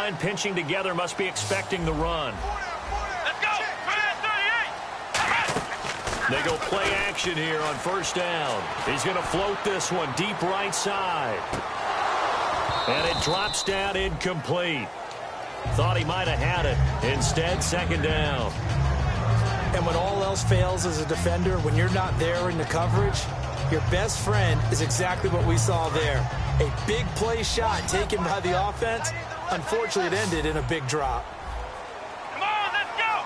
line pinching together must be expecting the run. Let's go. They go play action here on first down. He's going to float this one deep right side. And it drops down incomplete. Thought he might have had it. Instead, second down. And when all else fails as a defender, when you're not there in the coverage, your best friend is exactly what we saw there. A big play shot taken by the offense. Unfortunately, it ended in a big drop. Come on, let's go.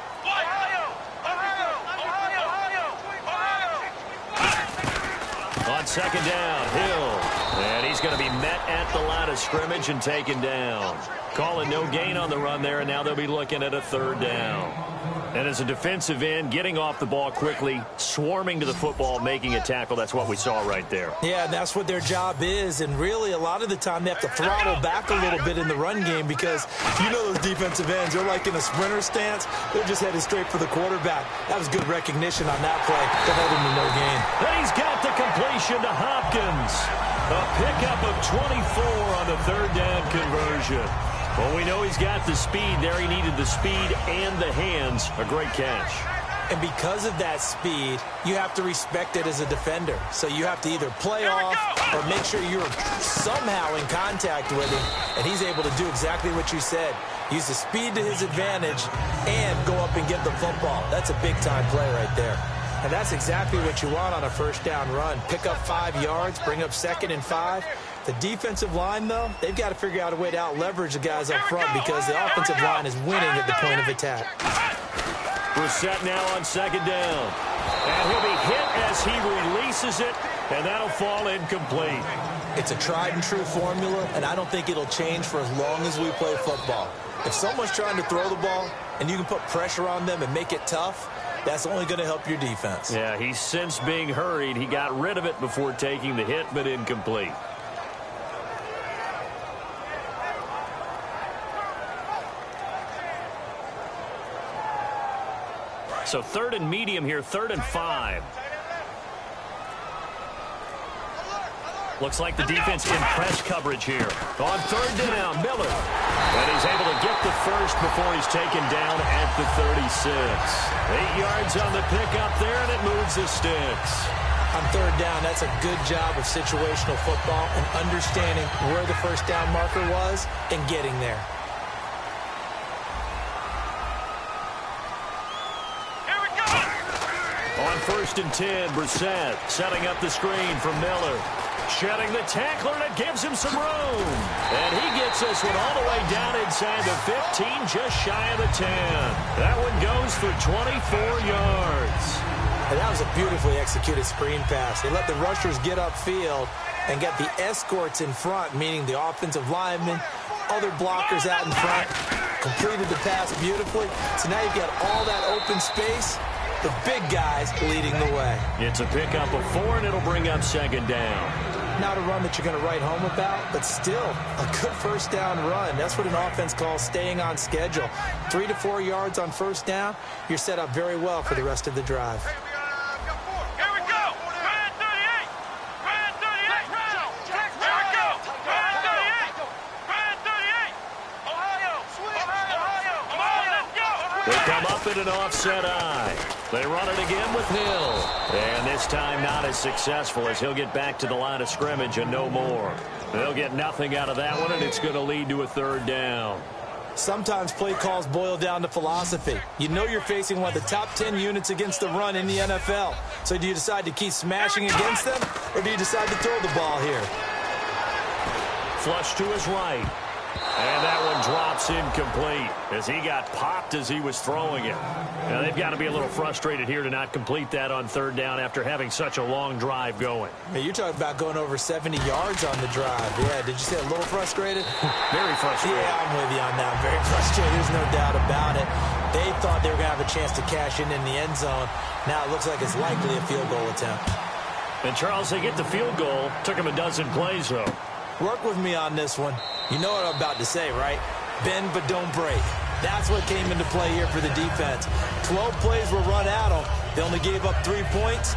On second down, Hill. And he's going to be met at the line of scrimmage and taken down. Calling no gain on the run there, and now they'll be looking at a third down. And as a defensive end, getting off the ball quickly, swarming to the football, making a tackle, that's what we saw right there. Yeah, that's what their job is, and really a lot of the time they have to throttle back a little bit in the run game because you know those defensive ends, they're like in a sprinter stance. They're just headed straight for the quarterback. That was good recognition on that play to hold him to no gain. And he's got the completion to Hopkins. A pickup of 24 on the third down conversion. Well, we know he's got the speed there. He needed the speed and the hands. A great catch. And because of that speed, you have to respect it as a defender. So you have to either play off or make sure you're somehow in contact with him. And he's able to do exactly what you said. Use the speed to his advantage and go up and get the football. That's a big-time play right there. And that's exactly what you want on a first down run. Pick up 5 yards, bring up 2nd and 5. The defensive line, though, they've got to figure out a way to out-leverage the guys up front because the offensive line is winning at the point of attack. Brissett now on second down. And he'll be hit as he releases it, and that'll fall incomplete. It's a tried-and-true formula, and I don't think it'll change for as long as we play football. If someone's trying to throw the ball and you can put pressure on them and make it tough, that's only going to help your defense. Yeah, he's since being hurried. He got rid of it before taking the hit, but incomplete. So 3rd and medium here, 3rd and 5. Looks like the defense in press coverage here. On 3rd down, Miller. And he's able to get the first before he's taken down at the 36. 8 yards on the pickup there, and it moves the sticks. On 3rd down, that's a good job of situational football and understanding where the first down marker was and getting there. On 1st and 10, Brissett setting up the screen from Miller. Shedding the tackler, and it gives him some room. And he gets this one all the way down inside the 15, just shy of the 10. That one goes for 24 yards. And that was a beautifully executed screen pass. They let the rushers get upfield and get the escorts in front, meaning the offensive linemen, other blockers out in front, completed the pass beautifully. So now you've got all that open space. The big guys leading the way. It's a pickup of 4, and it'll bring up second down. Not a run that you're going to write home about, but still a good first down run. That's what an offense calls staying on schedule. 3 to 4 yards on first down, you're set up very well for the rest of the drive. They come up in an offset eye. They run it again with Hill. And this time not as successful as he'll get back to the line of scrimmage and no more. They'll get nothing out of that one, and it's going to lead to a 3rd down. Sometimes play calls boil down to philosophy. You know you're facing one of the top 10 units against the run in the NFL. So do you decide to keep smashing against them, or do you decide to throw the ball here? Flush to his right. And that one drops incomplete as he got popped as he was throwing it. Now, they've got to be a little frustrated here to not complete that on 3rd down after having such a long drive going. Hey, you're talking about going over 70 yards on the drive. Yeah, did you say a little frustrated? Very frustrated. Yeah, I'm with you on that. Very frustrated. There's no doubt about it. They thought they were going to have a chance to cash in the end zone. Now it looks like it's likely a field goal attempt. And, Charles, they get the field goal. Took him a dozen plays, though. Work with me on this one. You know what I'm about to say, right? Bend but don't break. That's what came into play here for the defense. 12 plays were run at them. They only gave up 3 points.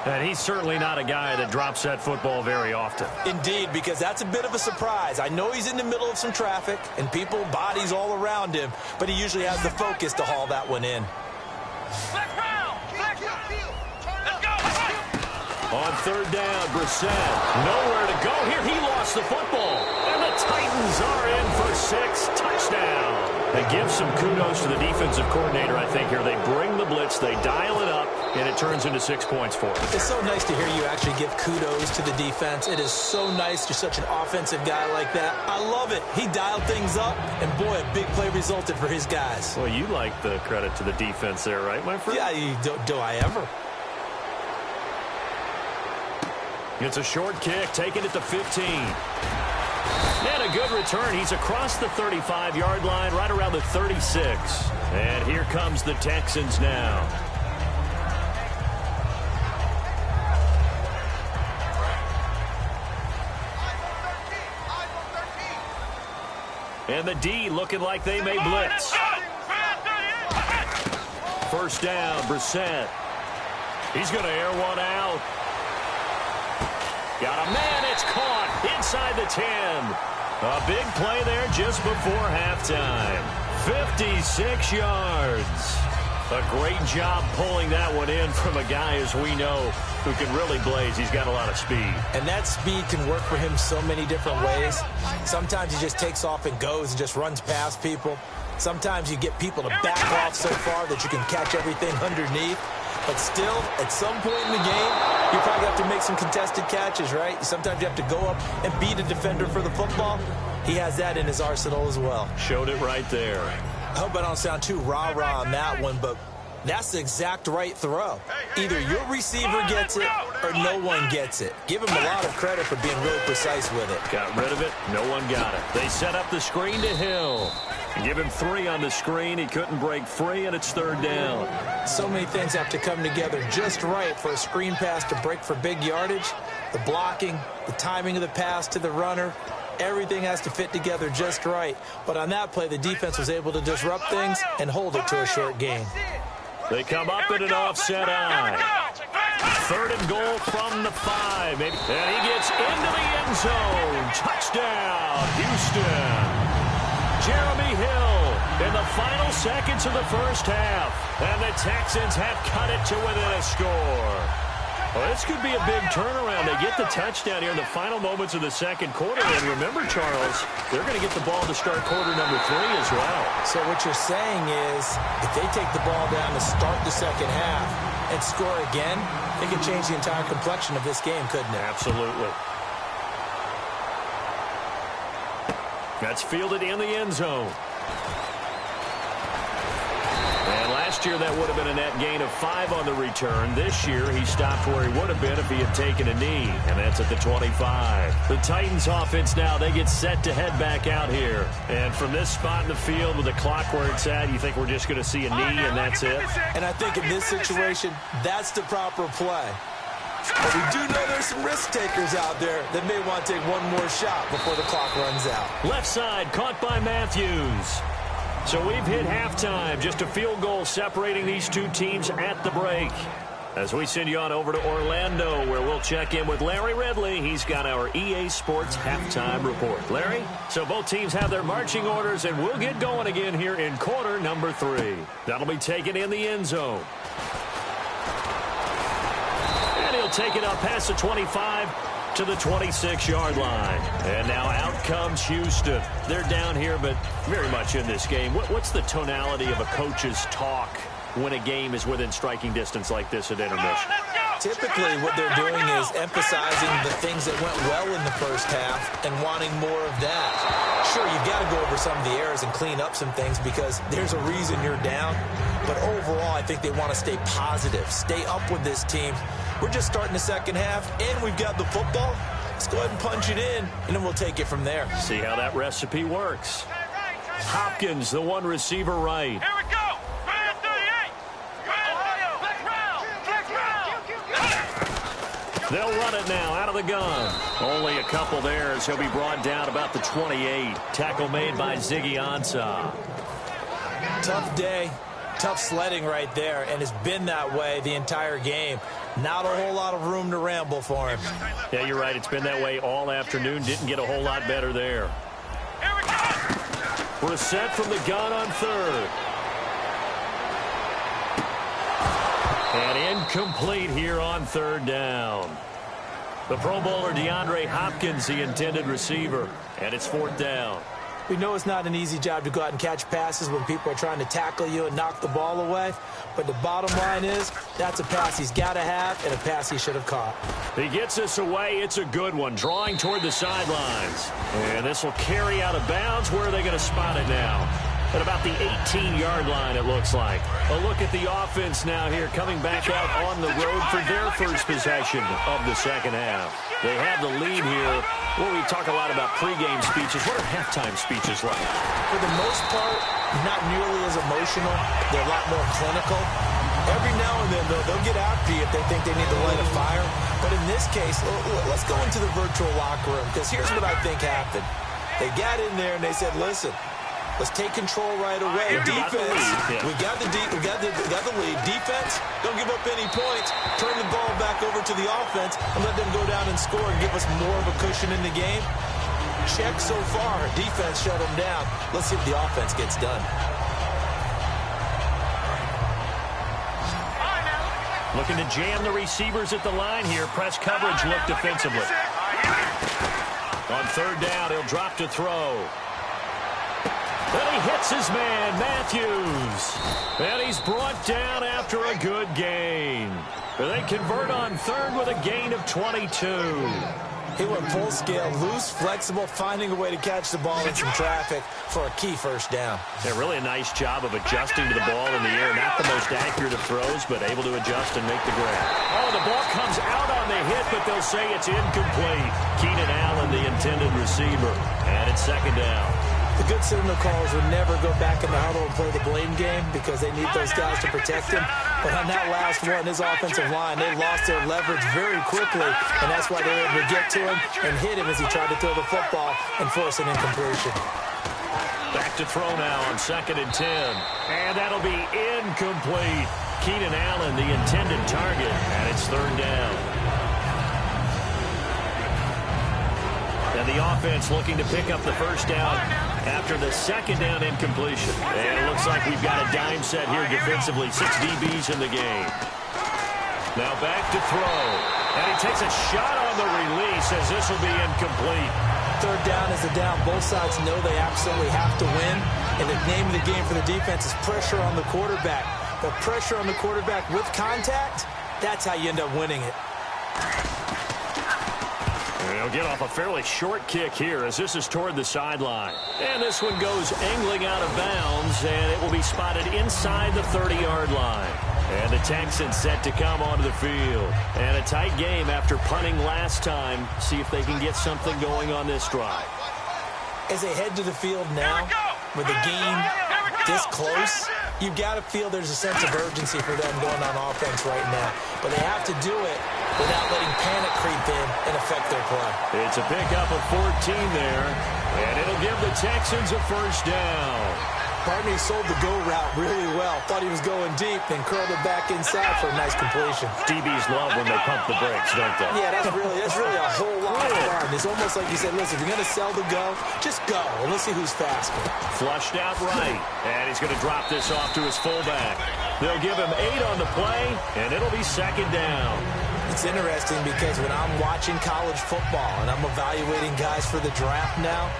And he's certainly not a guy that drops that football very often. Indeed, because that's a bit of a surprise. I know he's in the middle of some traffic and people, bodies all around him, but he usually has the focus to haul that one in. On third down, Brissett. Nowhere to go here. He lost the football. And the Titans are in for 6. Touchdown. They give some kudos to the defensive coordinator, I think, here. They bring the blitz, they dial it up, and it turns into 6 points for them. It's so nice to hear you actually give kudos to the defense. It is so nice. You're such an offensive guy like that. I love it. He dialed things up, and boy, a big play resulted for his guys. Well, you like the credit to the defense there, right, my friend? Yeah, do I ever? It's a short kick, taking it to 15. And a good return. He's across the 35-yard line, right around the 36. And here comes the Texans now. And the D looking like they may blitz. First down, Brissett. He's going to air one out. Got a man, it's caught inside the 10. A big play there just before halftime. 56 yards. A great job pulling that one in from a guy, as we know, who can really blaze. He's got a lot of speed. And that speed can work for him so many different ways. Sometimes he just takes off and goes and just runs past people. Sometimes you get people to back off so far that you can catch everything underneath. But still, at some point in the game, you probably have to make some contested catches, right? Sometimes you have to go up and beat a defender for the football. He has that in his arsenal as well. Showed it right there. I hope I don't sound too rah-rah on that one, but that's the exact right throw. Either your receiver gets it or no one gets it. Give him a lot of credit for being really precise with it. Got rid of it. No one got it. They set up the screen to Hill. Give him 3 on the screen. He couldn't break free, and it's third down. So many things have to come together just right for a screen pass to break for big yardage. The blocking, the timing of the pass to the runner, everything has to fit together just right. But on that play, the defense was able to disrupt things and hold it to a short gain. They come up in an offset eye. Third and goal from the 5. And he gets into the end zone. Touchdown, Houston. Jeremy Hill in the final seconds of the first half. And the Texans have cut it to within a score. Well, this could be a big turnaround. They get the touchdown here in the final moments of the second quarter. And remember, Charles, they're going to get the ball to start quarter number 3 as well. So what you're saying is if they take the ball down to start the second half and score again, it can change the entire complexion of this game, couldn't it? Absolutely. That's fielded in the end zone. And last year, that would have been a net gain of 5 on the return. This year, he stopped where he would have been if he had taken a knee, and that's at the 25. The Titans offense now, they get set to head back out here. And from this spot in the field with the clock where it's at, you think we're just going to see a knee and that's it? And I think in this situation, that's the proper play. But we do know there's some risk takers out there that may want to take one more shot before the clock runs out. Left side, caught by Matthews. So we've hit halftime. Just a field goal separating these two teams at the break. As we send you on over to Orlando, where we'll check in with Larry Ridley. He's got our EA Sports halftime report. Larry, so both teams have their marching orders, and we'll get going again here in quarter number 3. That'll be taken in the end zone. And he'll take it up past the 25 to the 26-yard line. And now out comes Houston. They're down here, but very much in this game. What's the tonality of a coach's talk when a game is within striking distance like this at intermission? Typically, what they're doing is emphasizing the things that went well in the first half and wanting more of that. Sure, you've got to go over some of the errors and clean up some things because there's a reason you're down. But overall, I think they want to stay positive, stay up with this team. We're just starting the second half, and we've got the football. Let's go ahead and punch it in, and then we'll take it from there. See how that recipe works. Hopkins, the one receiver right. Here we go. They'll run it now out of the gun. Only a couple there as he'll be brought down about the 28. Tackle made by Ziggy Ansah. Tough day. tough sledding right there, and it's been that way the entire game. Not a whole lot of room to ramble for him. Yeah, you're right. It's been that way all afternoon. Didn't get a whole lot better there. Here we go. We're set from the gun on third. And incomplete here on third down. The Pro Bowler DeAndre Hopkins, the intended receiver, and it's fourth down. We know it's not an easy job to go out and catch passes when people are trying to tackle you and knock the ball away. But the bottom line is, that's a pass he's got to have and a pass he should have caught. He gets this away. It's a good one. Drawing toward the sidelines. And this will carry out of bounds. Where are they going to spot it now? At about the 18-yard line, it looks like. A look at the offense now here, coming back out on the road for their first possession of the second half. They have the lead here. Well, we talk a lot about pregame speeches. What are halftime speeches like? For the most part, not nearly as emotional. They're a lot more clinical. Every now and then, they'll get after you if they think they need to light a fire. But in this case, let's go into the virtual locker room, because here's what I think happened. They got in there and they said, listen, let's take control right away. Defense, we got the lead. Defense, don't give up any points. Turn the ball back over to the offense and let them go down and score and give us more of a cushion in the game. Check so far. Defense shut them down. Let's see if the offense gets done. Looking to jam the receivers at the line here. Press coverage look defensively. On third down, he'll drop to throw. And he hits his man, Matthews. And he's brought down after a good gain. They convert on third with a gain of 22. He went full scale, loose, flexible, finding a way to catch the ball in some traffic for a key first down. Yeah, really a nice job of adjusting to the ball in the air. Not the most accurate of throws, but able to adjust and make the grab. Oh, the ball comes out on the hit, but they'll say it's incomplete. Keenan Allen, the intended receiver, and it's second down. The good Citadel callers would never go back in the huddle and play the blame game because they need those guys to protect him. But on that last one, his offensive line, they lost their leverage very quickly, and that's why they were able to get to him and hit him as he tried to throw the football and force an incompletion. Back to throw now on 2nd and 10. And that'll be incomplete. Keenan Allen, the intended target, and it's third down. And the offense looking to pick up the first down after the second down incompletion. And it looks like we've got a dime set here defensively. 6 DBs in the game. Now back to throw. And he takes a shot on the release as this will be incomplete. Third down is a down. Both sides know they absolutely have to win. And the name of the game for the defense is pressure on the quarterback. But pressure on the quarterback with contact, that's how you end up winning it. He'll get off a fairly short kick here as this is toward the sideline. And this one goes angling out of bounds, and it will be spotted inside the 30-yard line. And the Texans set to come onto the field. And a tight game after punting last time. See if they can get something going on this drive. As they head to the field now, with the game this close, you've got to feel there's a sense of urgency for them going on offense right now. But they have to do it without letting panic creep in and affect their play. It's a pickup of 14 there, and it'll give the Texans a first down. Partner sold the go route really well. Thought he was going deep, then curled it back inside for a nice completion. DBs love when they pump the brakes, don't they? Yeah, that's really a whole lot of fun. It's almost like you said, listen, if you're going to sell the go, just go, and let's see who's faster. Flushed out right, and he's going to drop this off to his fullback. They'll give him 8 on the play, and it'll be second down. It's interesting because when I'm watching college football and I'm evaluating guys for the draft now,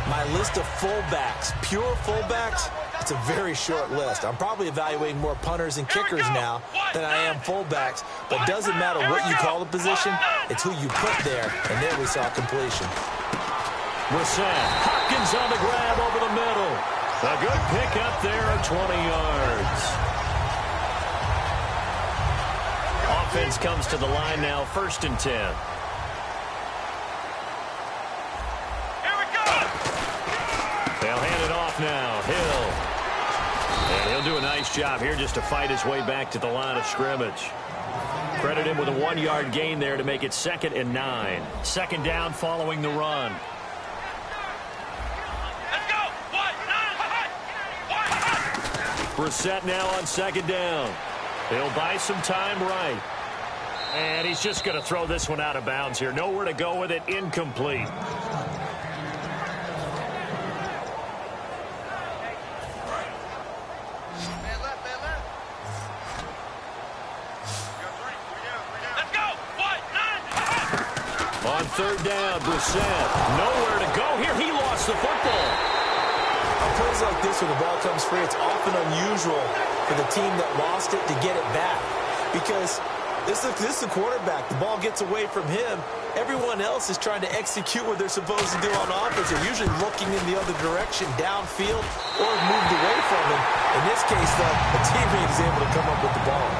my list of fullbacks, pure fullbacks, it's a very short list. I'm probably evaluating more punters and kickers now than I am fullbacks. But it doesn't matter what you call the position, it's who you put there. And there we saw completion. Brissett, Hopkins on the grab over the middle. A good pickup there of 20 yards. Offense comes to the line now, 1st and 10. They'll hand it off now. Hill. And he'll do a nice job here just to fight his way back to the line of scrimmage. Credit him with a 1-yard gain there to make it 2nd and 9. Second down following the run. Let's go. Brissett now on second down. He'll buy some time right. And he's just going to throw this one out of bounds here. Nowhere to go with it. Incomplete. On third down, Brissett. Nowhere to go here. He lost the football. On plays like this, when the ball comes free, it's often unusual for the team that lost it to get it back. Because this is the quarterback. The ball gets away from him. Everyone else is trying to execute what they're supposed to do on offense. They're usually looking in the other direction, downfield, or moved away from him. In this case, though, a teammate is able to come up with the ball.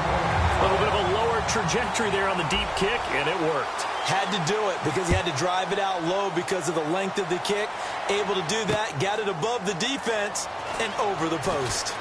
A little bit of a lower trajectory there on the deep kick, and it worked. Had to do it because he had to drive it out low because of the length of the kick. Able to do that, got it above the defense, and over the post.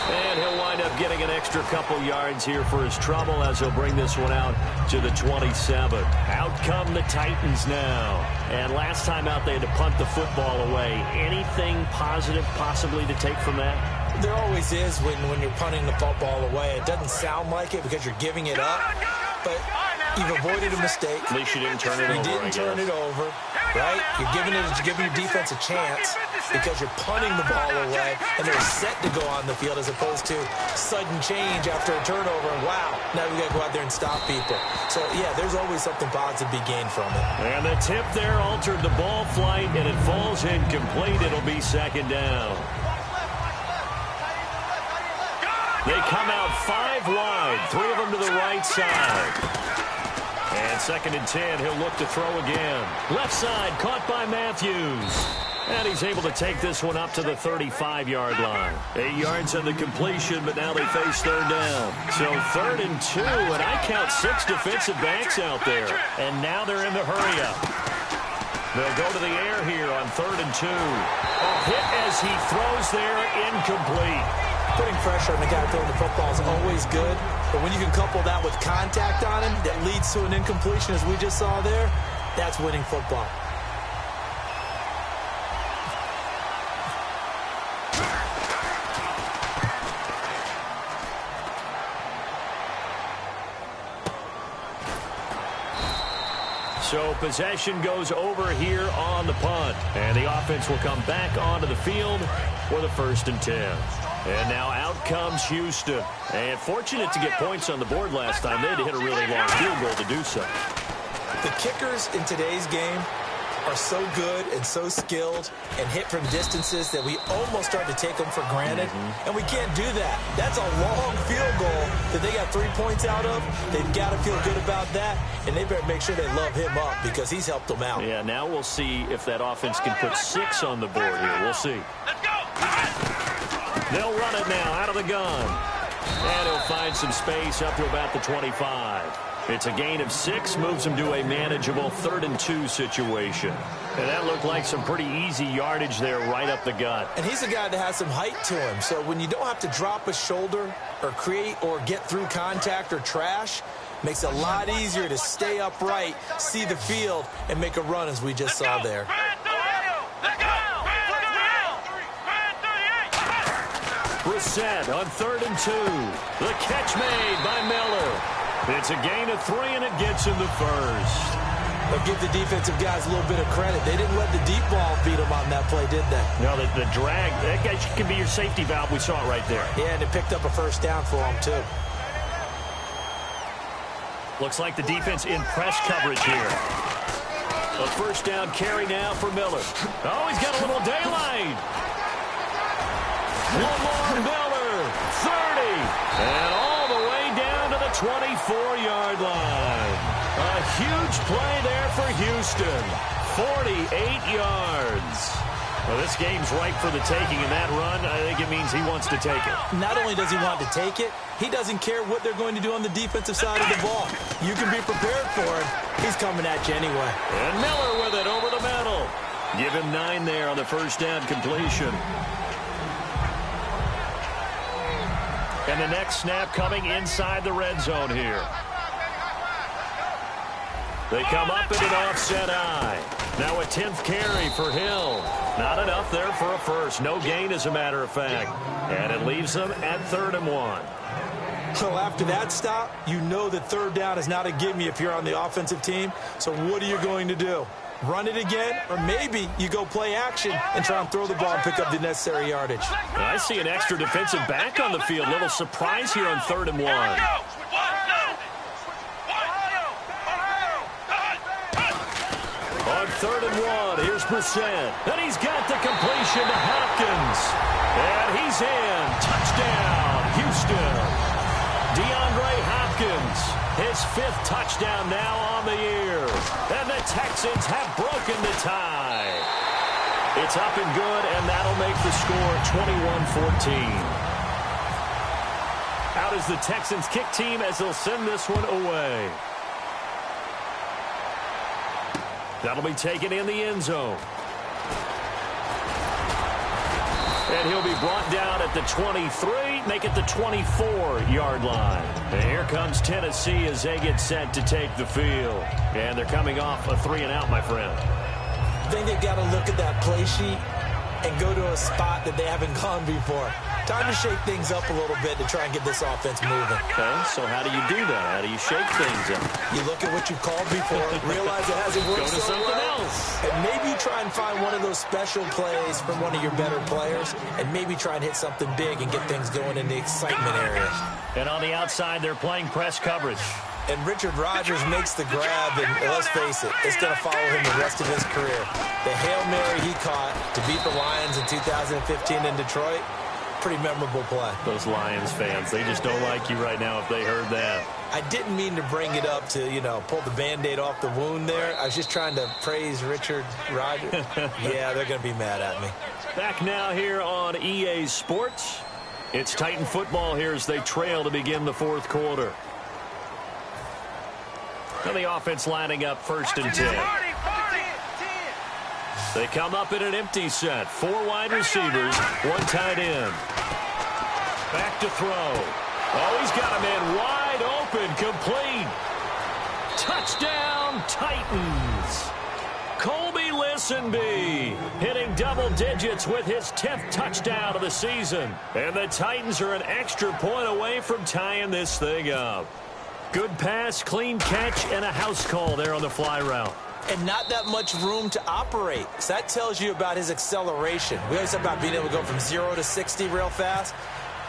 And he'll wind up getting an extra couple yards here for his trouble as he'll bring this one out to the 27. Out come the Titans now. And last time out, they had to punt the football away. Anything positive possibly to take from that? There always is when you're punting the football away. It doesn't sound like it because you're giving it up, but you've avoided a mistake. At least you didn't turn it over. You didn't turn it over, right? You're giving your defense a chance because you're punting the ball away, and they're set to go on the field as opposed to sudden change after a turnover. And wow, now we got to go out there and stop people. So, yeah, there's always something positive to be gained from it. And the tip there altered the ball flight, and it falls incomplete. It'll be second down. They come out 5 wide, 3 of them to the right side. And second and 10, he'll look to throw again. Left side, caught by Matthews. And he's able to take this one up to the 35-yard line. 8 yards on the completion, but now they face third down. So third and 2, and I count 6 defensive backs out there. And now they're in the hurry-up. They'll go to the air here on third and 2. A hit as he throws there, incomplete. Putting pressure on the guy throwing the football is always good, but when you can couple that with contact on him that leads to an incompletion, as we just saw there, that's winning football. So possession goes over here on the punt, and the offense will come back onto the field for the first and 10. And now out comes Houston. And fortunate to get points on the board last time. They had to hit a really long field goal to do so. The kickers in today's game are so good and so skilled and hit from distances that we almost start to take them for granted. And we can't do that. That's a long field goal that they got 3 points out of. They've got to feel good about that, and they better make sure they love him up because he's helped them out. Yeah, now we'll see if that offense can put 6 on the board here. We'll see. Let's go. They'll run it now out of the gun. And he'll find some space up to about the 25. It's a gain of 6, moves him to a manageable 3rd and 2 situation. And that looked like some pretty easy yardage there right up the gut. And he's a guy that has some height to him. So when you don't have to drop a shoulder or create or get through contact or trash, makes it a lot easier to stay upright, see the field, and make a run as we just saw there. Brissett on 3rd and 2. The catch made by Miller. It's a gain of 3, and it gets him the first. But give the defensive guys a little bit of credit. They didn't let the deep ball beat them on that play, did they? No, the drag, that guy can be your safety valve. We saw it right there. Yeah, and it picked up a first down for them, too. Looks like the defense in press coverage here. A first down carry now for Miller. Oh, he's got a little daylight. Lamar Miller, 30. And all the way down to the 24-yard line. A huge play there for Houston. 48 yards. Well, this game's ripe for the taking, and that run, I think it means he wants to take it. Not only does he want to take it, he doesn't care what they're going to do on the defensive side of the ball. You can be prepared for him. He's coming at you anyway. And Miller with it over the middle. Give him 9 there on the first down completion. And the next snap coming inside the red zone here. They come up in an offset eye. Now a 10th carry for Hill. Not enough there for a first. No gain, as a matter of fact. And it leaves them at 3rd and 1. Well, after that stop, you know that 3rd down is not a gimme if you're on the offensive team. So what are you going to do? Run it again? Or maybe you go play action and try and throw the ball and pick up the necessary yardage. I see an extra defensive back on the field. Little surprise here on 3rd and 1. On 3rd and 1, here's Brissett. And he's got the completion to Hopkins. And he's in. Touchdown, Houston. DeAndre Hopkins, his 5th touchdown now on the year. And the Texans have broken the tie. It's up and good, and that'll make the score 21-14. Out is the Texans kick team as they'll send this one away. That'll be taken in the end zone. And he'll be brought down at the 23, make it the 24-yard line. And here comes Tennessee as they get set to take the field. And they're coming off a 3-and-out, my friend. I think they've got to look at that play sheet and go to a spot that they haven't gone before. Time to shake things up a little bit to try and get this offense moving. Okay, so how do you do that? How do you shake things up? You look at what you called before, realize it hasn't worked Go to something else. and maybe try and find one of those special plays from one of your better players, and maybe try and hit something big and get things going in the excitement area. And on the outside, they're playing press coverage. And Richard Rodgers makes the grab, and let's face it, it's going to follow him the rest of his career. The Hail Mary he caught to beat the Lions in 2015 in Detroit, pretty memorable play. Those Lions fans, they just don't like you right now if they heard that. I didn't mean to bring it up to, pull the Band-Aid off the wound there. I was just trying to praise Richard Rodgers. Yeah, they're going to be mad at me. Back now here on EA Sports. It's Titan football here as they trail to begin the 4th quarter. And the offense lining up 1st and 10. They come up in an empty set. 4 wide receivers, 1 tight end. Back to throw. Oh, he's got a man wide open, complete. Touchdown, Titans. Colby Listenbee hitting double digits with his 10th touchdown of the season. And the Titans are an extra point away from tying this thing up. Good pass, clean catch, and a house call there on the fly route. And not that much room to operate. So that tells you about his acceleration. We always talk about being able to go from 0 to 60 real fast.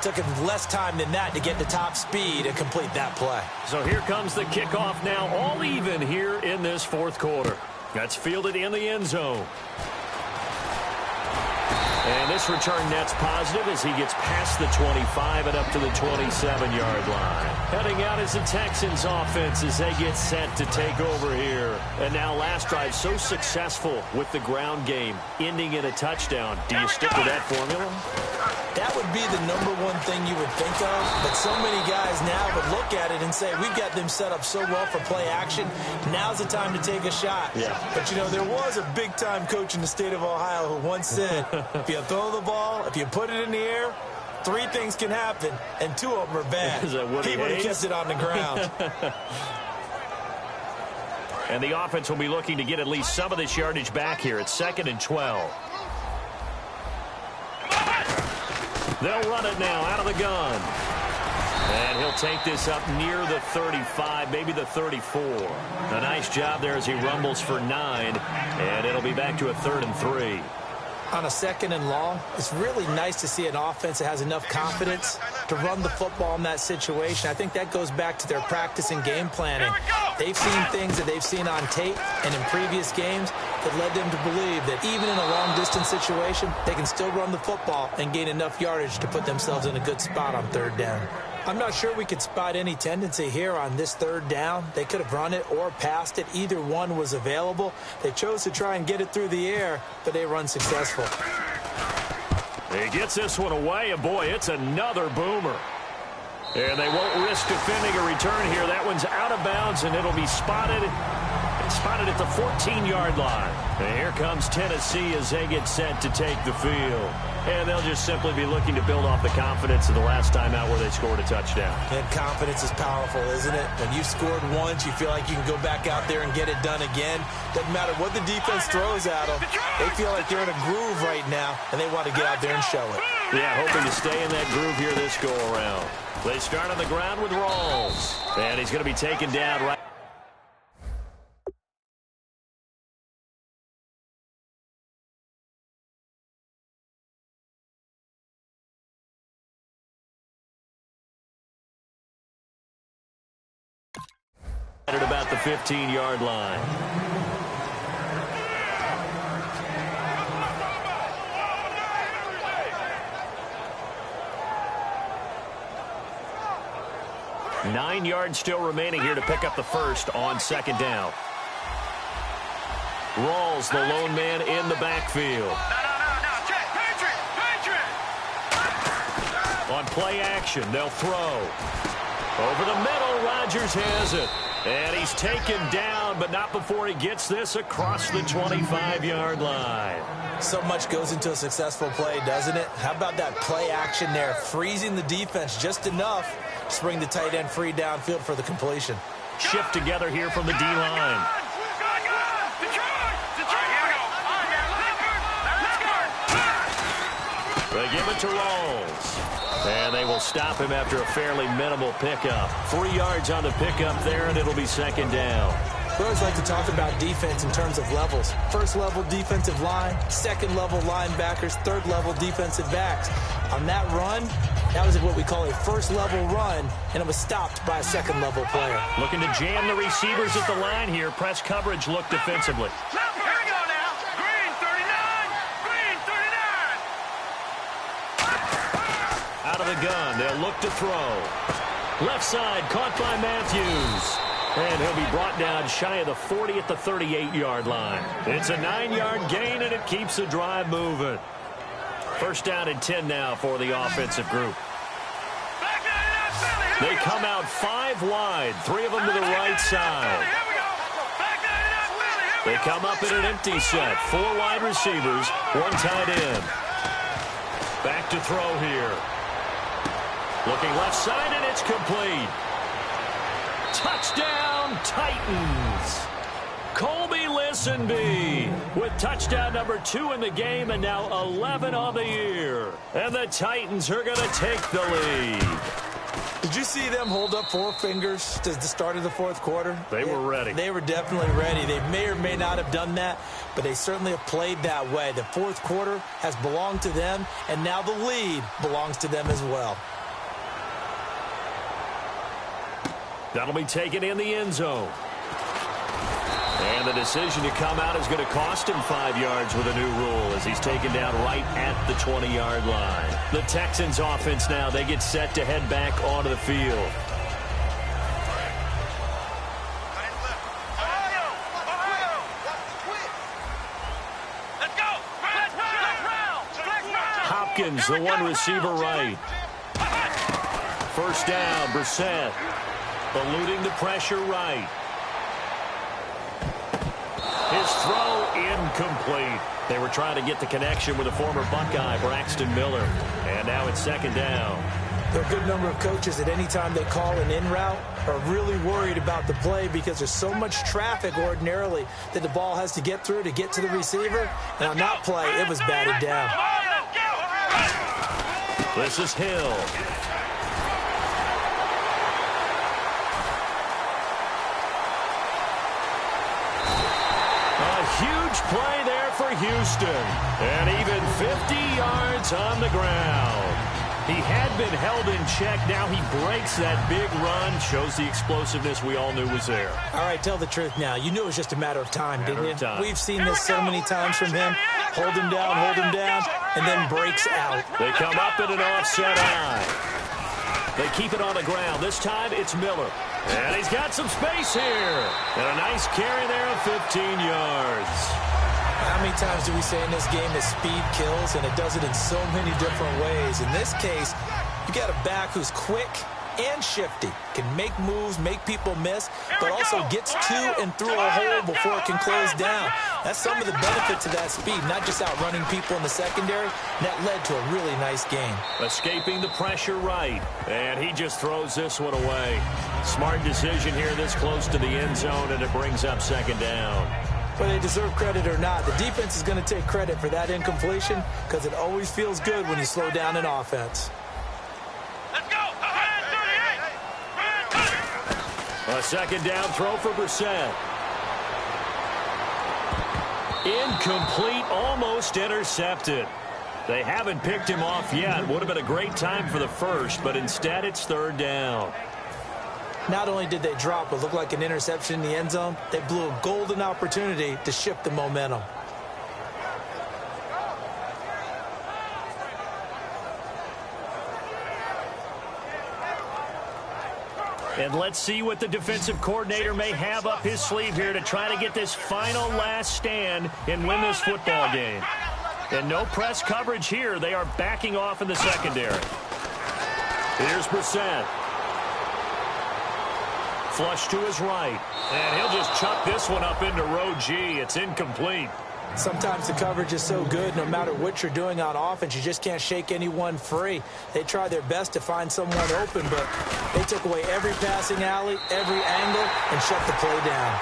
Took him less time than that to get to top speed and complete that play. So here comes the kickoff now, all even here in this 4th quarter. That's fielded in the end zone. And this return net's positive as he gets past the 25 and up to the 27-yard line. Heading out is the Texans offense as they get set to take over here. And now last drive so successful with the ground game, ending in a touchdown. Do you stick with that formula? That would be the #1 thing you would think of, but so many guys now would look at it and say, we've got them set up so well for play action, now's the time to take a shot. Yeah. But, there was a big-time coach in the state of Ohio who once said, if you throw the ball, if you put it in the air, 3 things can happen, and 2 of them are bad. Is that Woody He would have Hayes? kept it on the ground. And the offense will be looking to get at least some of this yardage back here. It's 2nd and 12. They'll run it now out of the gun. And he'll take this up near the 35, maybe the 34. A nice job there as he rumbles for 9. And it'll be back to a 3rd and 3. On a 2nd and long, it's really nice to see an offense that has enough confidence to run the football in that situation. I think that goes back to their practice and game planning. They've seen things that they've seen on tape and in previous games that led them to believe that even in a long-distance situation, they can still run the football and gain enough yardage to put themselves in a good spot on 3rd down. I'm not sure we could spot any tendency here on this 3rd down. They could have run it or passed it. Either one was available. They chose to try and get it through the air, but they run successful. He gets this one away, and boy, it's another boomer. And they won't risk defending a return here. That one's out of bounds, and it'll be spotted Spotted at the 14-yard line. And here comes Tennessee as they get set to take the field. And they'll just simply be looking to build off the confidence of the last time out where they scored a touchdown. And confidence is powerful, isn't it? When you've scored once, you feel like you can go back out there and get it done again. Doesn't matter what the defense throws at them. They feel like they're in a groove right now, and they want to get out there and show it. Yeah, hoping to stay in that groove here this go-around. They start on the ground with Rawls. And he's going to be taken down right. At about the 15-yard line. Nine yards still remaining here to pick up the first on second down. Rawls, the lone man in the backfield. On play action, they'll throw. Over the middle, Rodgers has it. And he's taken down, but not before he gets this across the 25-yard line. So much goes into a successful play, doesn't it? How about that play action there, freezing the defense just enough to bring the tight end free downfield for the completion. Shift together here from the D-line. They give it to Rawls. And they will stop him after a fairly minimal pickup. 3 yards on the pickup there, and it'll be second down. We always like to talk about defense in terms of levels. First level defensive line, second level linebackers, third level defensive backs. On that run, that was what we call a first level run, and it was stopped by a second level player. Looking to jam the receivers at the line here. Press coverage look defensively. Out of the gun, they'll look to throw. Left side, caught by Matthews. And he'll be brought down shy of the 40 at the 38-yard line. It's a 9-yard gain, and it keeps the drive moving. First down and 10 now for the offensive group. They come out 5 wide, 3 of them to the right side. They come up in an empty set, 4 wide receivers, 1 tight end. Back to throw here. Looking left side, and it's complete. Touchdown, Titans. Colby Listenbee with touchdown number 2 in the game, and now 11 on the year. And the Titans are going to take the lead. Did you see them hold up 4 fingers to the start of the fourth quarter? They were ready. They were definitely ready. They may or may not have done that, but they certainly have played that way. The fourth quarter has belonged to them, and now the lead belongs to them as well. That'll be taken in the end zone. And the decision to come out is going to cost him 5 yards with a new rule as he's taken down right at the 20-yard line. The Texans offense now, they get set to head back onto the field. Hopkins, the one receiver right. First down, Brissett. Eluding the pressure right. His throw incomplete. They were trying to get the connection with the former Buckeye, Braxton Miller. And now it's second down. There are a good number of coaches at any time they call an in route are really worried about the play because there's so much traffic ordinarily that the ball has to get through to get to the receiver. And on that play, it was batted down. This is Hill. Huge play there for Houston. And even 50 yards on the ground. He had been held in check. Now he breaks that big run. Shows the explosiveness we all knew was there. All right, tell the truth now. You knew it was just a matter of time, didn't you? We've seen this so many times from him. Hold him down, and then breaks out. They come up in an offset eye. They keep it on the ground. This time it's Miller. And he's got some space here. And a nice carry there of 15 yards. How many times do we say in this game that speed kills, and it does it in so many different ways? In this case, you got a back who's quick and shifty. Can make moves, make people miss, but also gets to and through a hole before it can close down. That's some of the benefits of that speed, not just outrunning people in the secondary. That led to a really nice game. Escaping the pressure right, and he just throws this one away. Smart decision here this close to the end zone, and it brings up second down. Whether they deserve credit or not, the defense is going to take credit for that incompletion because it always feels good when you slow down an offense. Let's go. A second down throw for Brissett. Incomplete, almost intercepted. They haven't picked him off yet. Would have been a great time for the first, but instead it's third down. Not only did they drop what looked like an interception in the end zone, they blew a golden opportunity to shift the momentum. And let's see what the defensive coordinator may have up his sleeve here to try to get this final last stand and win this football game. And no press coverage here. They are backing off in the secondary. Here's Brissett. Flush to his right. And he'll just chuck this one up into row G. It's incomplete. Sometimes the coverage is so good, no matter what you're doing on offense, you just can't shake anyone free. They try their best to find someone open, but they took away every passing alley, every angle, and shut the play down.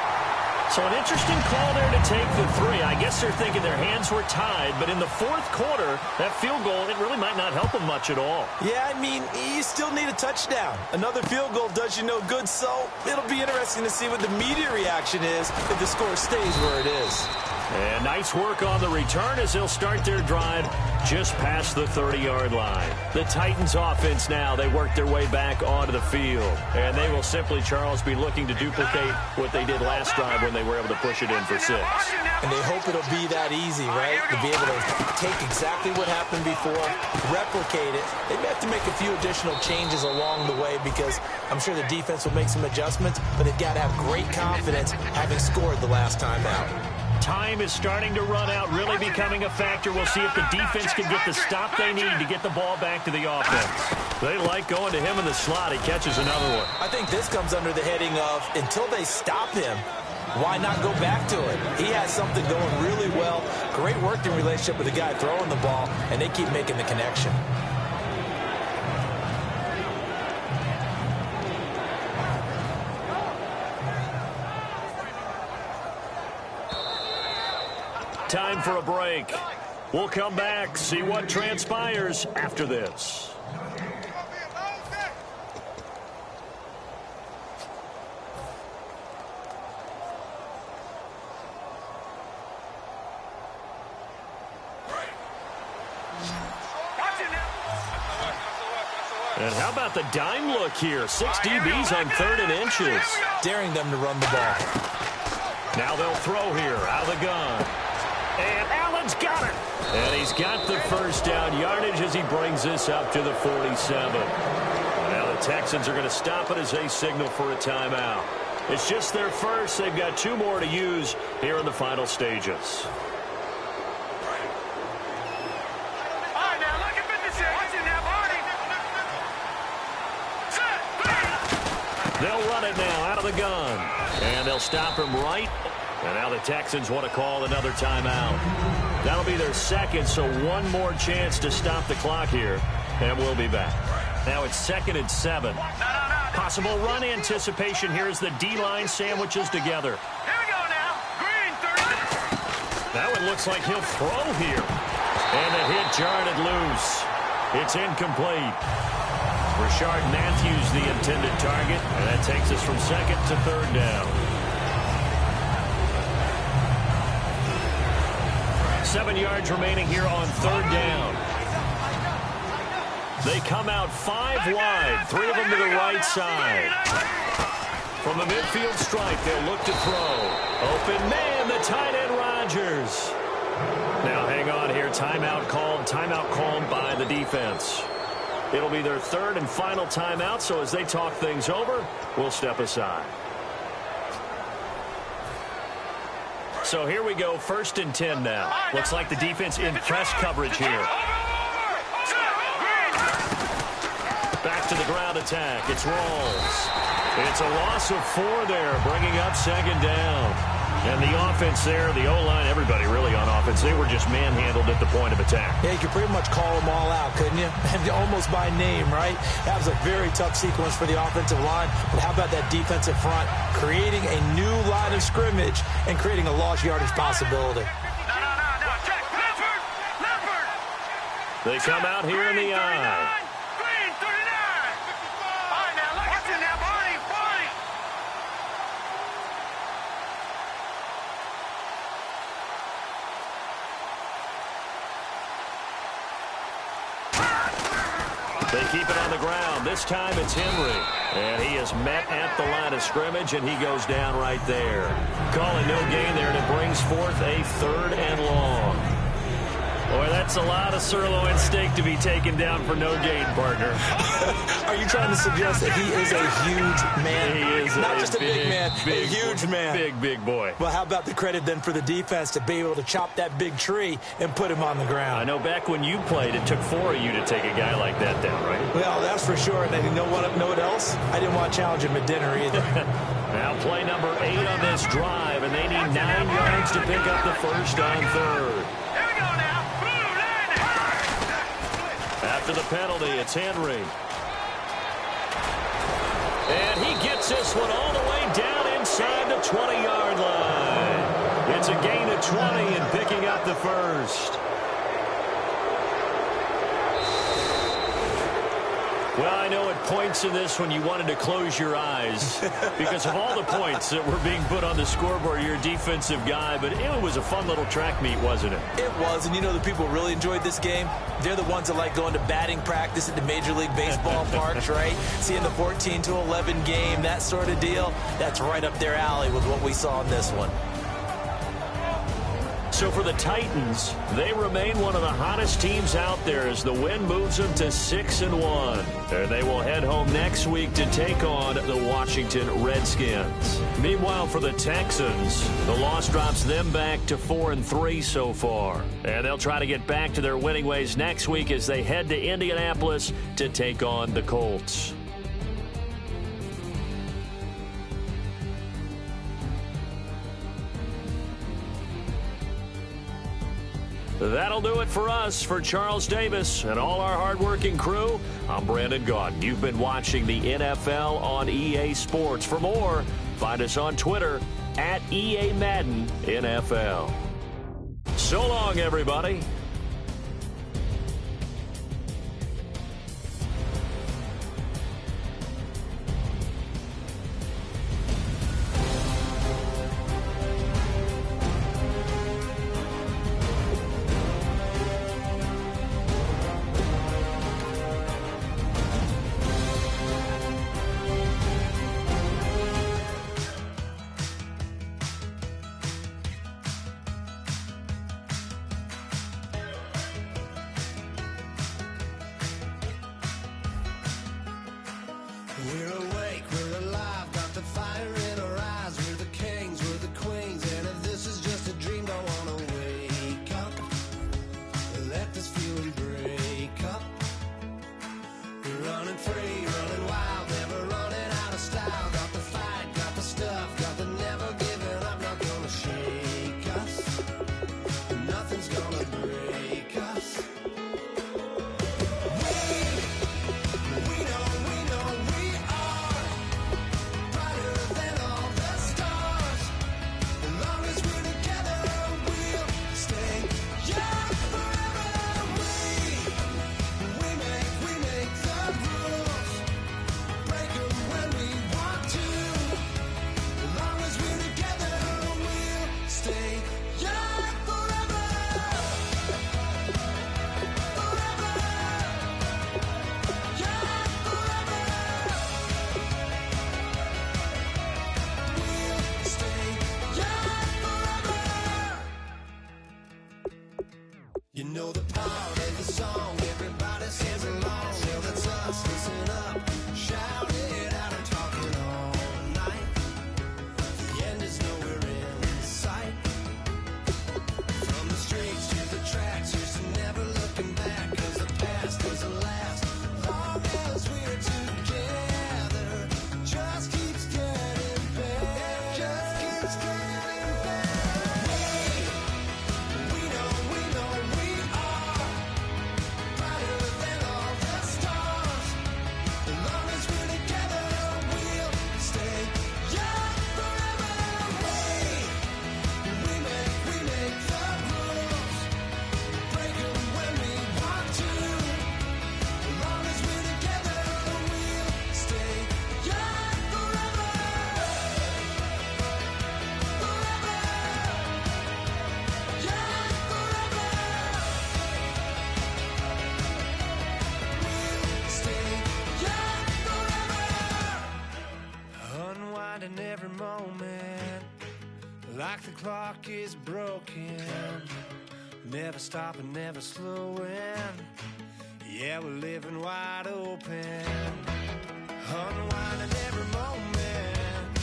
So an interesting call there to take the three. I guess they're thinking their hands were tied, but in the fourth quarter, that field goal, it really might not help them much at all. Yeah, I mean, you still need a touchdown. Another field goal does you no good, so it'll be interesting to see what the media reaction is if the score stays where it is. And nice work on the return as they'll start their drive just past the 30-yard line. The Titans offense now, they work their way back onto the field. And they will simply, Charles, be looking to duplicate what they did last drive when they were able to push it in for 6. And they hope it'll be that easy, right? To be able to take exactly what happened before, replicate it. They may have to make a few additional changes along the way because I'm sure the defense will make some adjustments, but they've got to have great confidence having scored the last time out. Time is starting to run out, really becoming a factor. We'll see if the defense can get the stop they need to get the ball back to the offense. They like going to him in the slot. He catches another one. I think this comes under the heading of until they stop him, why not go back to it? He has something going really well. Great working relationship with the guy throwing the ball, and they keep making the connection. Time for a break. We'll come back, see what transpires after this. And how about the dime look here? 6 DBs on 3rd and inches. Daring them to run the ball. Now they'll throw here out of the gun. And Allen's got it. And he's got the first down yardage as he brings this up to the 47. Now the Texans are going to stop it as they signal for a timeout. It's just their first. They've got 2 more to use here in the final stages. They'll run it now out of the gun. And they'll stop him right. And now the Texans want to call another timeout. That'll be their second, so one more chance to stop the clock here. And we'll be back. Now it's 2nd and 7. Possible run anticipation here as the D-line sandwiches together. Here we go now. Green, 30. That one looks like he'll throw here. And the hit jarred it loose. It's incomplete. Rashard Matthews the intended target, and that takes us from 2nd to 3rd down. 7 yards remaining here on 3rd down. They come out 5 wide, 3 of them to the right side. From the midfield stripe, they'll look to throw. Open man, the tight end Rodgers. Now hang on here, timeout called by the defense. It'll be their 3rd and final timeout, so as they talk things over, we'll step aside. So here we go, 1st and 10 now. Looks like the defense in press coverage here. Back to the ground attack. It's Rawls. It's a loss of 4 there, bringing up second down. And the offense there, the O-line, everybody really on offense, they were just manhandled at the point of attack. Yeah, you could pretty much call them all out, couldn't you? Almost by name, right? That was a very tough sequence for the offensive line. But how about that defensive front creating a new line of scrimmage and creating a lost yardage possibility? No. Check. Leopard. They come out here in the eye. Green 39. All right, now, look. Watch it now, Barney. They keep it on the ground. This time it's Henry. And he is met at the line of scrimmage, and he goes down right there. Calling no gain there, and it brings forth a 3rd and long. Boy, that's a lot of sirloin steak to be taken down for no gain, partner. Are you trying to suggest that he is a huge man? He is not just a big man, a huge man. Big boy. Well, how about the credit then for the defense to be able to chop that big tree and put him on the ground? I know back when you played, it took 4 of you to take a guy like that down, right? Well, that's for sure. And then you know what else? I didn't want to challenge him at dinner either. Now play number 8 on this drive, and they need 9 yards to pick up the first on 3rd. Here we go now. After the penalty, it's Henry. And he gets this one all the way down inside the 20-yard line. It's a gain of 20 and picking up the first. Well, I know at points in this when you wanted to close your eyes because of all the points that were being put on the scoreboard. You're a defensive guy, but it was a fun little track meet, wasn't it? It was, and you know the people who really enjoyed this game? They're the ones that like going to batting practice at the Major League Baseball parks, right? Seeing the 14-11 game, that sort of deal. That's right up their alley with what we saw in this one. So for the Titans, they remain one of the hottest teams out there as the win moves them to 6-1. And they will head home next week to take on the Washington Redskins. Meanwhile, for the Texans, the loss drops them back to 4-3 so far. And they'll try to get back to their winning ways next week as they head to Indianapolis to take on the Colts. That'll do it for us. For Charles Davis and all our hardworking crew, I'm Brandon Gaudin. You've been watching the NFL on EA Sports. For more, find us on Twitter at EA Madden NFL. So long, everybody. We're awake, we're alive, got the fire in our eyes. We're the kings, we're the queens, and if this is just a dream, don't wanna wake up. Let this feeling break up. We're running free, running wild, never running out of style. Got the fight, got the stuff, got the never giving up. Not gonna shake us, nothing's gonna break us. You know the part of the song, everybody sings along. Well, that's us, listen up, shout it out and talk it all night. The end is nowhere in sight. From the streets to the tracks, here's to never looking back. 'Cause the past doesn't last long as we're together. like the clock is broken, never stopping, never slowing. Yeah, we're living wide open, unwinding every moment,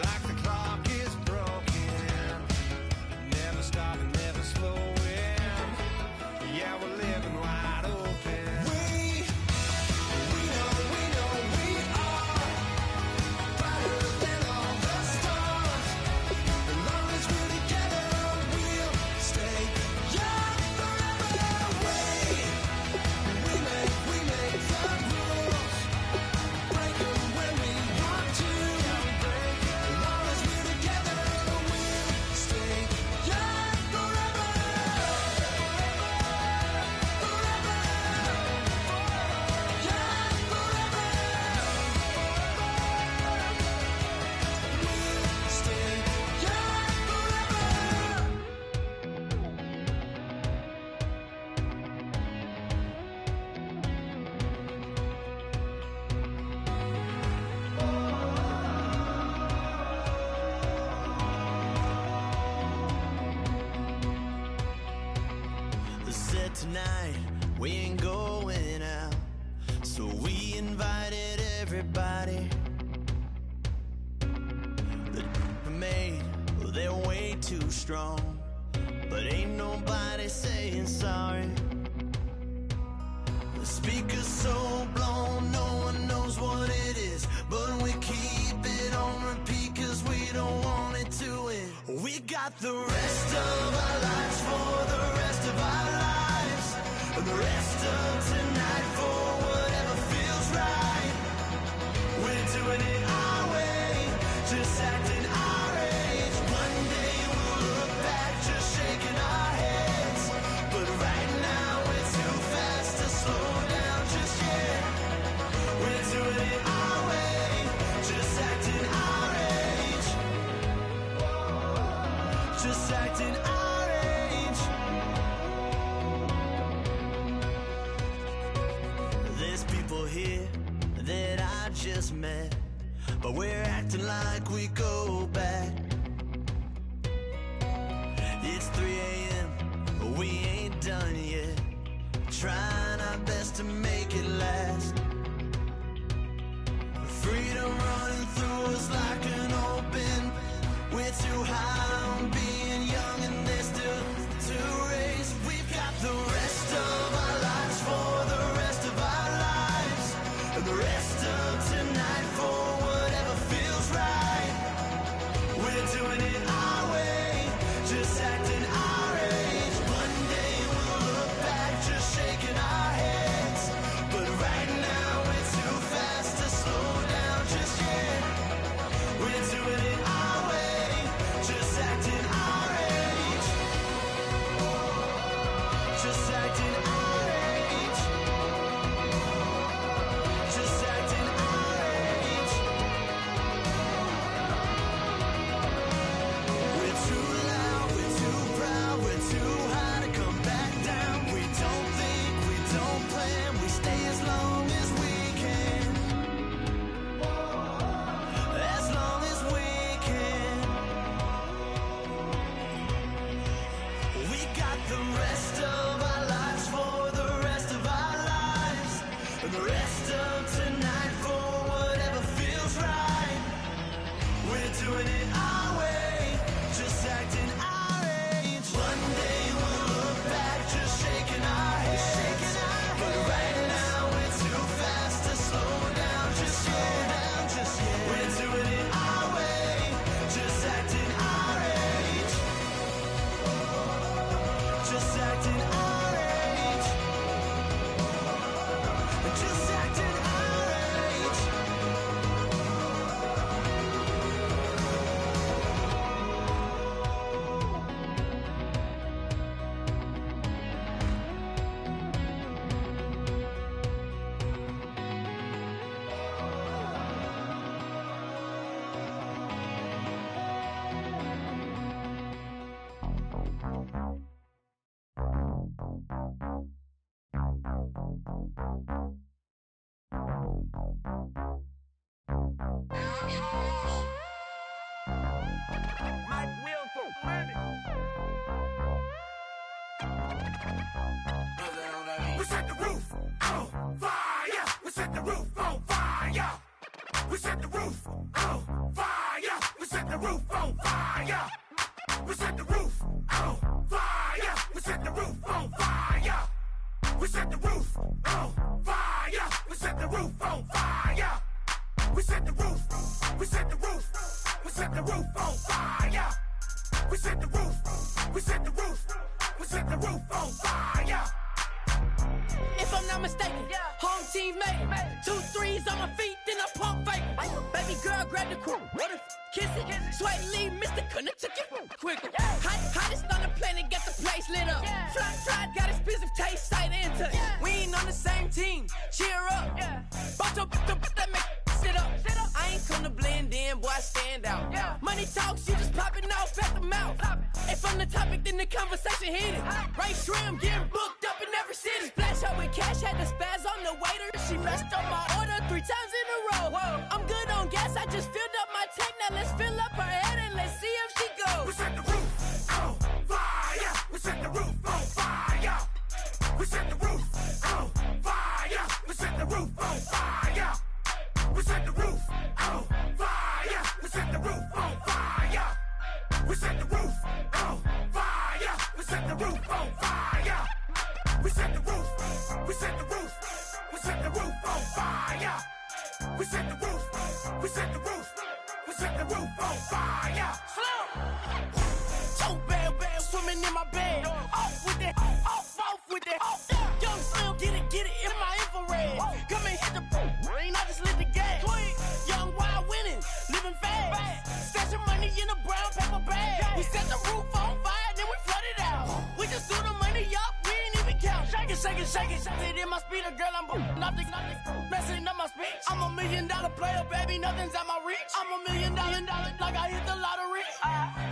like the clock is broken, never stopping, never slowing. Yeah, we're living wide open. We know we are brighter than all the stars. As long as we're together, we'll stay young forever. We make the rules, break them when we want to. As long as we're together, we'll stay young forever. Said tonight we ain't going out, so we invited everybody. The made, well, they're way too strong, but ain't nobody saying sorry. The speaker's so blown, no one knows what it is, but we keep it on repeat 'cause we don't want it to end. We got the rest of our lives for the rest of our lives, and the rest of tonight for whatever feels right. We're doing it our way, just acting our age. One day we'll look back just shaking our heads, but right now we're too fast to slow down just yet. We're doing it our way, just acting our age. Just acting our age. There's people here that I just met, but we're acting like we go back. It's 3 a.m., but we ain't done yet, trying our best to make it last. Freedom running through us like an open. We're too high on being young and there's still to race. We've got the rest of our lives for the rest of our lives, and the rest of tonight for whatever feels right. We're doing it our way, just acting our age. One day we'll look back just shaking our heads, but right now we're too fast to slow down just yet. We're doing it our way, just acting our age. Just acting our age. Just acting our age. We're too loud, we're too proud, we're too high to come back down. We don't think, we don't plan, we stay as long as we can. As long as we can. We got the rest of our lives for the rest of our lives, and the rest of tonight for whatever feels right. We're doing it our way, just acting our age. One day we'll look back just shaking our heads, but right now we're too fast to slow down just yet. We're doing it our way, just acting our age. Just acting our age. Just acting our age. Mike will We set the roof on fire. We set the roof on fire. We set the roof on fire. We set the roof on fire. We set the roof on fire. We set the roof on fire. We set the roof on fire. We set the roof on fire. We set the roof. We set the roof. We set the roof on fire. We set the roof. We set the roof. We set the roof on fire. If I'm not mistaken, home team made it. 2 3s on my feet, then I pump fake. Baby girl, grab the crew. Kiss it. Sweat leave, Mr. Couldn't took it quicker. Hottest on the planet, got the place lit up. Fly, got expensive taste, sight into. We ain't on the same team. Cheer up. Bought your that make sit up. I ain't come to blend in, boy, I stand out. Money talks, you just popping off at the mouth. If I'm the topic, then the conversation heated. Right shrimp, getting booked up in every city. Splash her with cash, had the spaz on the waiter. She messed up my order 3 times in a row. I'm good on gas, I just filled up my tank. Now let's fill up her head and let's see if she goes. We set the roof on fire. We set the roof on fire. We set the roof on fire. We set the roof on fire. We set the roof on fire. We set the roof on fire. We set the roof on fire. We set the roof on fire. We set the roof. We set the roof. We set the roof on fire. We set the roof. We set the roof. We set the roof on fire. Slow. So bad, swimming in my bed. Off with it, off with it. Young Slim, get it in my infrared. Come and hit the rain, I just lit the gas. Young wild winning, living fast. Stashing money in a brown paper bag. We set the roof on fire, then we flood it out. We just threw the money up, we ain't even count. Shake it. It in my speeder, girl, I'm nothing, messing up my speech. I'm $1 million player, baby, nothing's at my reach. I'm $1 million, like I hit the lottery.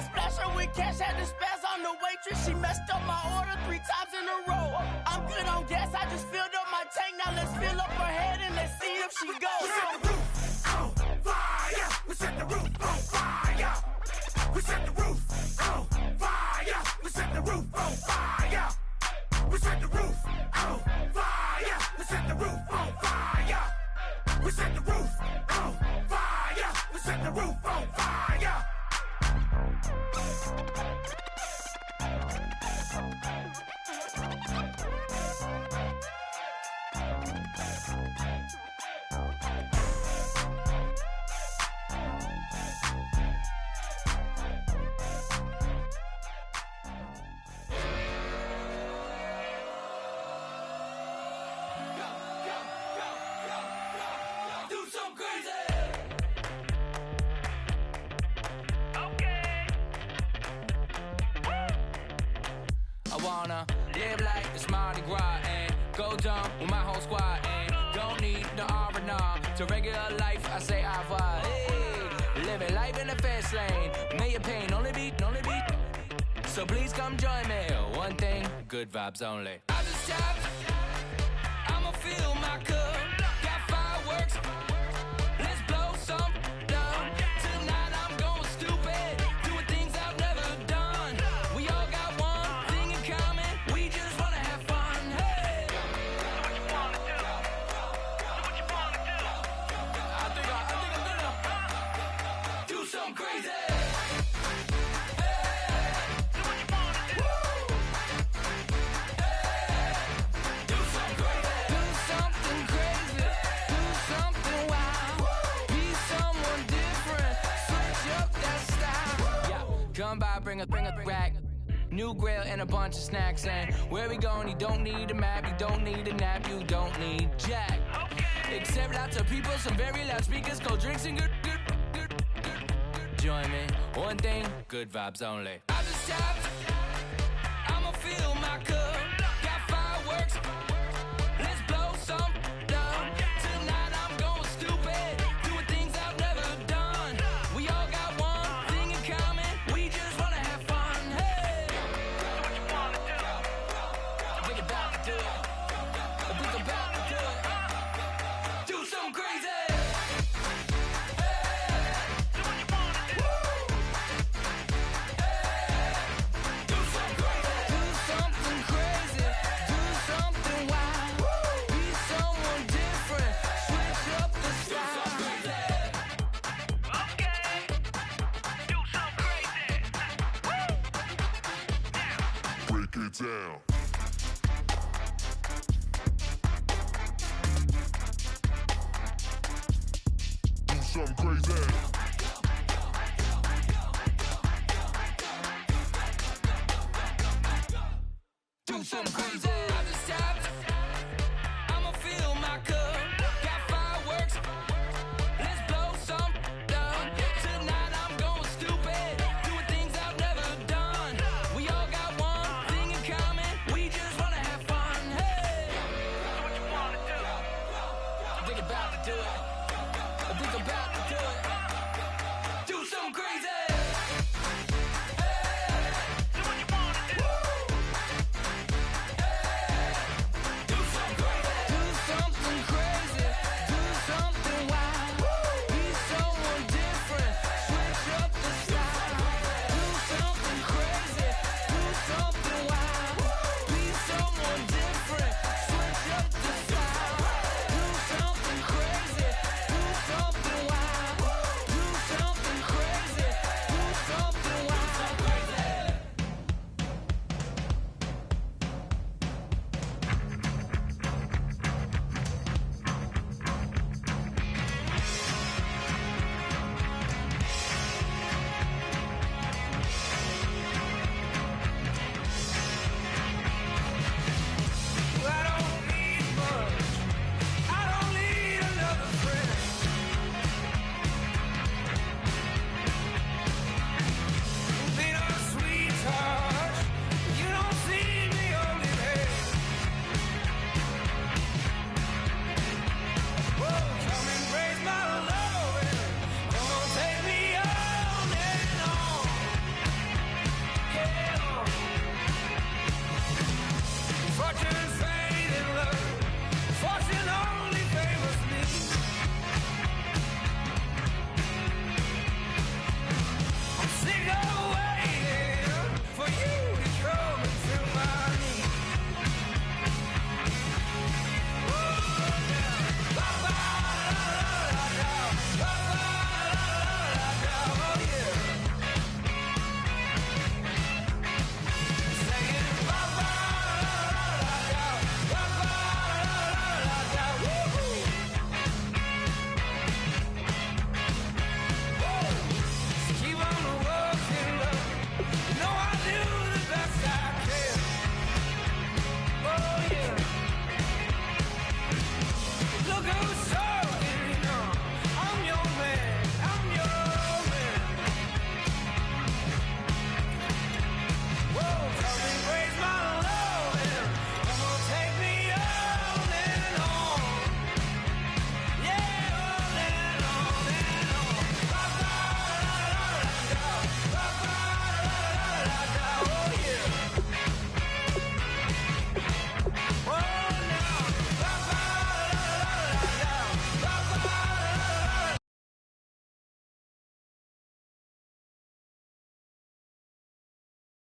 Splash her with cash, had the spaz on the waitress. She messed up my order 3 times in a row. I'm good on gas, I just filled up my tank. Now let's fill up her head and let's see if she goes. We set the roof on fire. We set the roof on fire. We set the roof on fire. We set the roof on fire. We set the roof on fire. We set the roof on fire. We set the roof on fire. We set the roof on fire. Live like it's Mardi Gras and go dumb with my whole squad and don't need no R&R to regular life. I say au revoir. Hey, living life in the fast lane, may your pain only beat. So please come join me. One thing, good vibes only. I just tap, I'ma fill my cup. Got fireworks, let's blow some down. Tonight I'm going stupid, doing things I've never done. We all got one thing in common, we just wanna have fun. Hey, do what you wanna do. Do what you wanna do. I think I'm gonna do something crazy. Come by, bring a rack, new grill and a bunch of snacks. And where we going, you don't need a map, you don't need a nap, you don't need jack. Except lots of people, some very loud speakers, cold drinks and good. Join me, one thing, good vibes only. I just tapped, I'ma fill my cup. Got fireworks, let's blow some down. Tonight I'm going stupid, doing things I've never done. We all got one thing in common, we just wanna have fun. Hey, do what you wanna do. I think about to do it. I think about to do it. Do something crazy. Hey, do what you wanna do. Hey, it down. Do something crazy. Do something crazy. I'm just tapping.